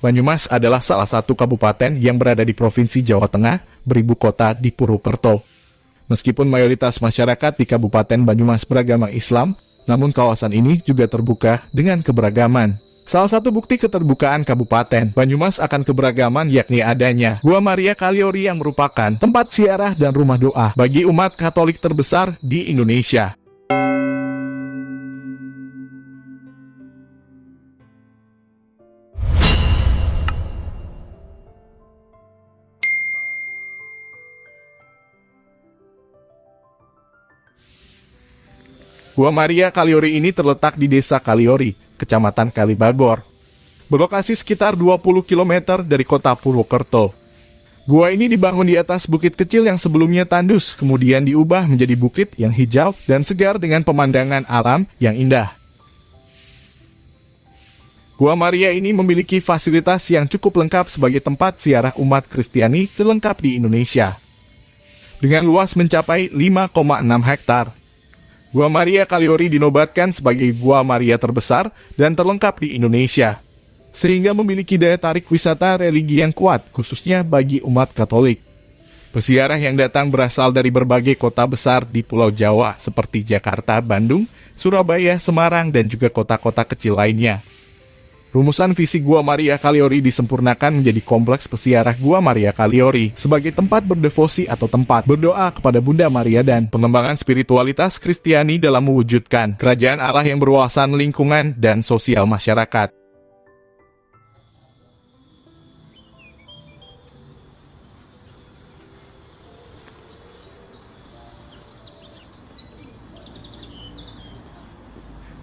Banyumas adalah salah satu kabupaten yang berada di Provinsi Jawa Tengah, beribu kota di Purwokerto. Meskipun mayoritas masyarakat di Kabupaten Banyumas beragama Islam, namun kawasan ini juga terbuka dengan keberagaman. Salah satu bukti keterbukaan Kabupaten Banyumas akan keberagaman yakni adanya Gua Maria Kaliori yang merupakan tempat ziarah dan rumah doa bagi umat Katolik terbesar di Indonesia. Gua Maria Kaliori ini terletak di Desa Kaliori, Kecamatan Kalibagor. Berlokasi sekitar 20 km dari kota Purwokerto. Gua ini dibangun di atas bukit kecil yang sebelumnya tandus, kemudian diubah menjadi bukit yang hijau dan segar dengan pemandangan alam yang indah. Gua Maria ini memiliki fasilitas yang cukup lengkap sebagai tempat ziarah umat Kristiani terlengkap di Indonesia. Dengan luas mencapai 5,6 hektar. Gua Maria Kaliori dinobatkan sebagai Gua Maria terbesar dan terlengkap di Indonesia, sehingga memiliki daya tarik wisata religi yang kuat, khususnya bagi umat Katolik. Peziarah yang datang berasal dari berbagai kota besar di Pulau Jawa, seperti Jakarta, Bandung, Surabaya, Semarang, dan juga kota-kota kecil lainnya. Rumusan visi Gua Maria Kaliori disempurnakan menjadi kompleks peziarah Gua Maria Kaliori sebagai tempat berdevosi atau tempat berdoa kepada Bunda Maria dan pengembangan spiritualitas Kristiani dalam mewujudkan kerajaan Allah yang berwawasan lingkungan dan sosial masyarakat.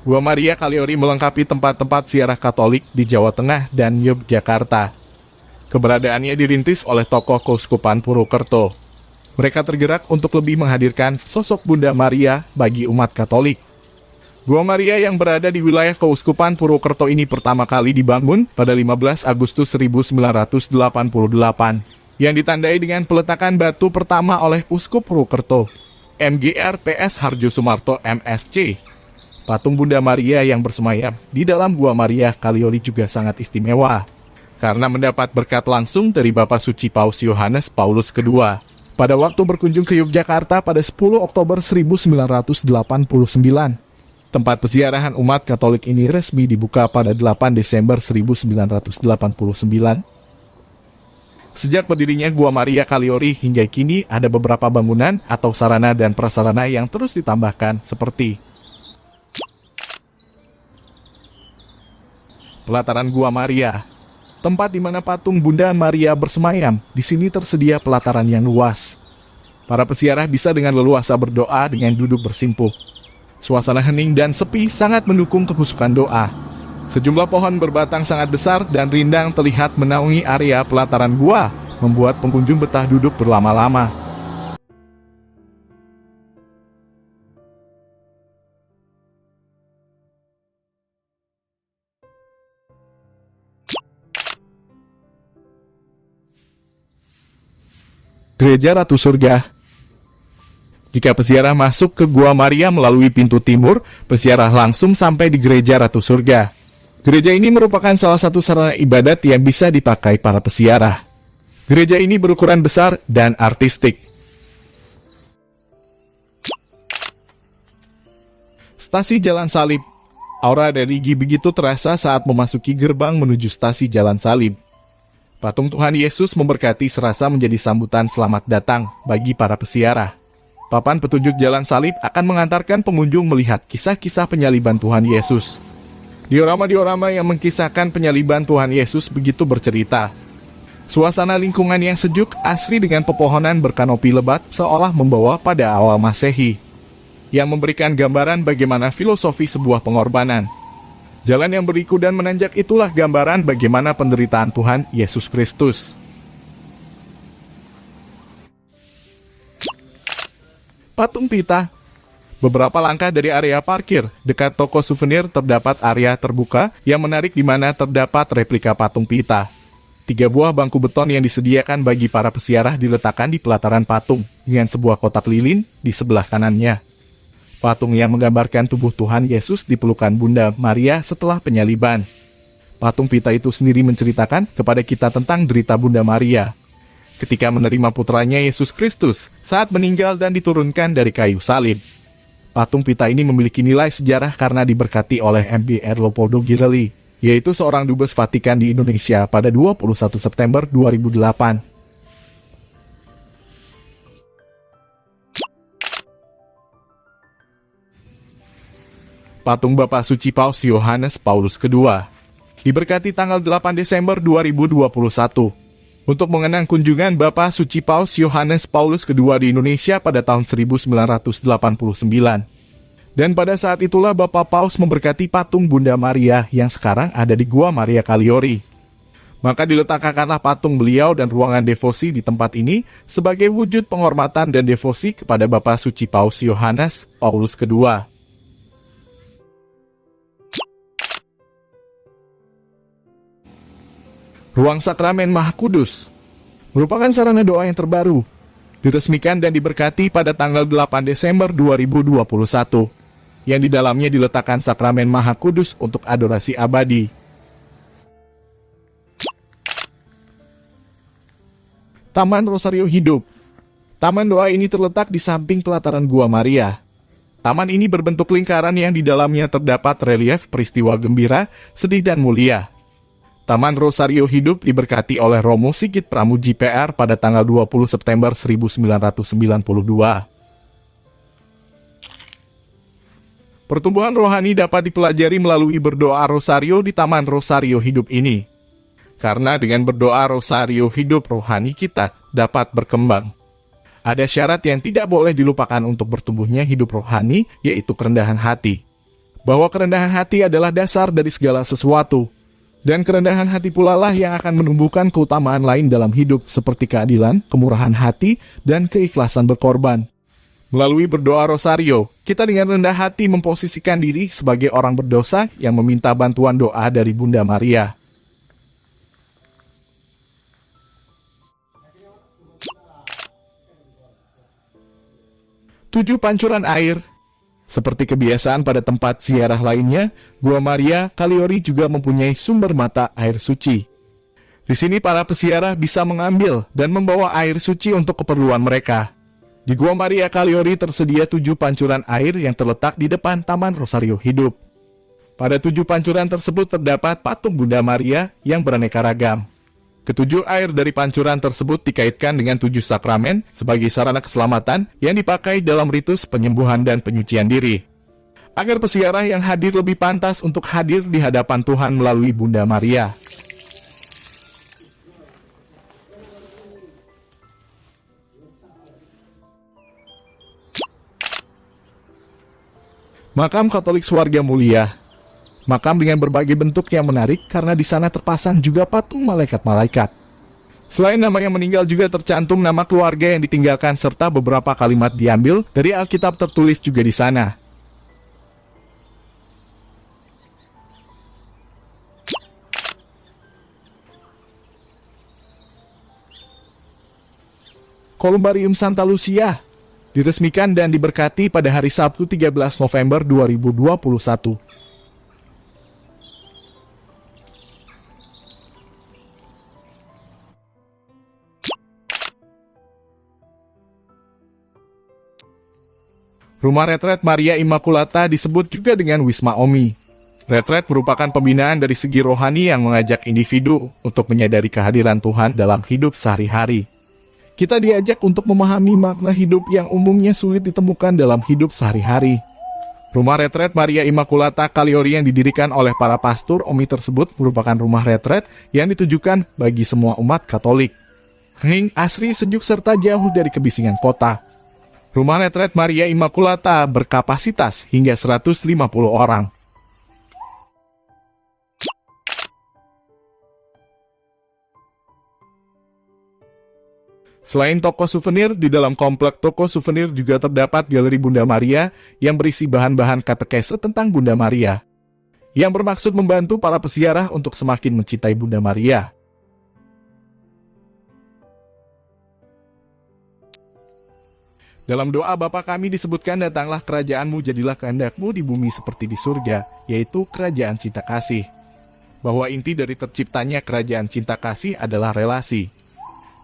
Gua Maria Kaliori melengkapi tempat-tempat ziarah Katolik di Jawa Tengah dan Yogyakarta. Keberadaannya dirintis oleh tokoh Keuskupan Purwokerto. Mereka tergerak untuk lebih menghadirkan sosok Bunda Maria bagi umat Katolik. Gua Maria yang berada di wilayah Keuskupan Purwokerto ini pertama kali dibangun pada 15 Agustus 1988, yang ditandai dengan peletakan batu pertama oleh Uskup Purwokerto, Mgr PS Harjo Sumarto MSc. Patung Bunda Maria yang bersemayam di dalam Gua Maria Kaliori juga sangat istimewa, karena mendapat berkat langsung dari Bapak Suci Paus Yohanes Paulus II pada waktu berkunjung ke Yogyakarta pada 10 Oktober 1989. Tempat peziarahan umat Katolik ini resmi dibuka pada 8 Desember 1989. Sejak berdirinya Gua Maria Kaliori hingga kini ada beberapa bangunan atau sarana dan prasarana yang terus ditambahkan seperti pelataran Gua Maria, tempat di mana patung Bunda Maria bersemayam. Di sini tersedia pelataran yang luas. Para peziarah bisa dengan leluasa berdoa dengan duduk bersimpuh. Suasana hening dan sepi sangat mendukung kekhusyukan doa. Sejumlah pohon berbatang sangat besar dan rindang terlihat menaungi area pelataran gua, membuat pengunjung betah duduk berlama-lama. Gereja Ratu Surga. Jika peziarah masuk ke Gua Maria melalui pintu timur, peziarah langsung sampai di Gereja Ratu Surga. Gereja ini merupakan salah satu sarana ibadat yang bisa dipakai para peziarah. Gereja ini berukuran besar dan artistik. Stasi Jalan Salib. Aura religi begitu terasa saat memasuki gerbang menuju stasi Jalan Salib. Patung Tuhan Yesus memberkati serasa menjadi sambutan selamat datang bagi para peziarah. Papan petunjuk Jalan Salib akan mengantarkan pengunjung melihat kisah-kisah penyaliban Tuhan Yesus. Diorama-diorama yang mengkisahkan penyaliban Tuhan Yesus begitu bercerita. Suasana lingkungan yang sejuk, asri dengan pepohonan berkanopi lebat seolah membawa pada awal Masehi, yang memberikan gambaran bagaimana filosofi sebuah pengorbanan. Jalan yang berliku dan menanjak itulah gambaran bagaimana penderitaan Tuhan Yesus Kristus. Patung Pita. Beberapa langkah dari area parkir, dekat toko souvenir terdapat area terbuka yang menarik di mana terdapat replika patung Pita. 3 buah bangku beton yang disediakan bagi para peziarah diletakkan di pelataran patung, dengan sebuah kotak lilin di sebelah kanannya. Patung yang menggambarkan tubuh Tuhan Yesus di pelukan Bunda Maria setelah penyaliban. Patung pita itu sendiri menceritakan kepada kita tentang derita Bunda Maria ketika menerima putranya Yesus Kristus saat meninggal dan diturunkan dari kayu salib. Patung pita ini memiliki nilai sejarah karena diberkati oleh MBR Leopoldo Girelli, yaitu seorang dubes Vatikan di Indonesia pada 21 September 2008. Patung Bapak Suci Paus Yohanes Paulus II diberkati tanggal 8 Desember 2021 untuk mengenang kunjungan Bapak Suci Paus Yohanes Paulus II di Indonesia pada tahun 1989. Dan pada saat itulah Bapak Paus memberkati patung Bunda Maria yang sekarang ada di Gua Maria Kaliori. Maka diletakkanlah patung beliau dan ruangan devosi di tempat ini sebagai wujud penghormatan dan devosi kepada Bapak Suci Paus Yohanes Paulus II. Ruang Sakramen Maha Kudus merupakan sarana doa yang terbaru, diresmikan dan diberkati pada tanggal 8 Desember 2021, yang di dalamnya diletakkan Sakramen Maha Kudus untuk adorasi abadi. Taman Rosario Hidup. Taman doa ini terletak di samping pelataran Gua Maria. Taman ini berbentuk lingkaran yang di dalamnya terdapat relief peristiwa gembira, sedih dan mulia. Taman Rosario Hidup diberkati oleh Romo Sigit Pramuji PR pada tanggal 20 September 1992. Pertumbuhan rohani dapat dipelajari melalui berdoa rosario di Taman Rosario Hidup ini. Karena dengan berdoa rosario hidup rohani kita dapat berkembang. Ada syarat yang tidak boleh dilupakan untuk bertumbuhnya hidup rohani, yaitu kerendahan hati. Bahwa kerendahan hati adalah dasar dari segala sesuatu. Dan kerendahan hati pula lah yang akan menumbuhkan keutamaan lain dalam hidup seperti keadilan, kemurahan hati, dan keikhlasan berkorban. Melalui berdoa rosario, kita dengan rendah hati memposisikan diri sebagai orang berdosa yang meminta bantuan doa dari Bunda Maria. Tujuh pancuran air. Seperti kebiasaan pada tempat ziarah lainnya, Gua Maria Kaliori juga mempunyai sumber mata air suci. Di sini para peziarah bisa mengambil dan membawa air suci untuk keperluan mereka. Di Gua Maria Kaliori tersedia 7 pancuran air yang terletak di depan Taman Rosario Hidup. Pada 7 pancuran tersebut terdapat patung Bunda Maria yang beraneka ragam. Ketujuh air dari pancuran tersebut dikaitkan dengan 7 sakramen sebagai sarana keselamatan yang dipakai dalam ritus penyembuhan dan penyucian diri. Agar peziarah yang hadir lebih pantas untuk hadir di hadapan Tuhan melalui Bunda Maria. Makam Katolik Swarga Mulia. Makam dengan berbagai bentuk yang menarik karena di sana terpasang juga patung malaikat-malaikat. Selain nama yang meninggal juga tercantum nama keluarga yang ditinggalkan serta beberapa kalimat diambil dari Alkitab tertulis juga di sana. Kolumbarium Santa Lucia diresmikan dan diberkati pada hari Sabtu 13 November 2021. Rumah Retret Maria Immaculata disebut juga dengan Wisma Omi. Retret merupakan pembinaan dari segi rohani yang mengajak individu untuk menyadari kehadiran Tuhan dalam hidup sehari-hari. Kita diajak untuk memahami makna hidup yang umumnya sulit ditemukan dalam hidup sehari-hari. Rumah Retret Maria Immaculata Kaliori yang didirikan oleh para pastor Omi tersebut merupakan rumah retret yang ditujukan bagi semua umat Katolik. Hening, asri, sejuk, serta jauh dari kebisingan kota. Rumah Retret Maria Immaculata berkapasitas hingga 150 orang. Selain toko souvenir, di dalam komplek toko souvenir juga terdapat galeri Bunda Maria yang berisi bahan-bahan katekese tentang Bunda Maria, yang bermaksud membantu para peziarah untuk semakin mencintai Bunda Maria. Dalam doa Bapa kami disebutkan, datanglah kerajaanmu, jadilah kehendakmu di bumi seperti di surga, yaitu kerajaan cinta kasih. bahwa inti dari terciptanya kerajaan cinta kasih adalah relasi.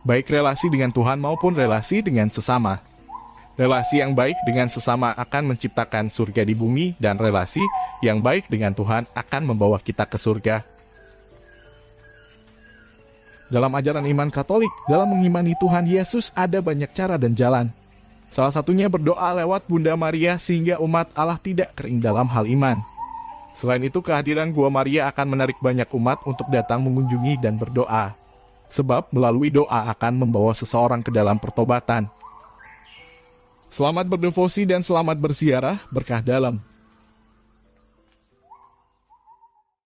Baik relasi dengan Tuhan maupun relasi dengan sesama. Relasi yang baik dengan sesama akan menciptakan surga di bumi, dan relasi yang baik dengan Tuhan akan membawa kita ke surga. Dalam ajaran iman Katolik, dalam mengimani Tuhan Yesus ada banyak cara dan jalan. Salah satunya berdoa lewat Bunda Maria sehingga umat Allah tidak kering dalam hal iman. Selain itu, kehadiran Gua Maria akan menarik banyak umat untuk datang mengunjungi dan berdoa. Sebab melalui doa akan membawa seseorang ke dalam pertobatan. Selamat berdevosi dan selamat berziarah, berkah dalam.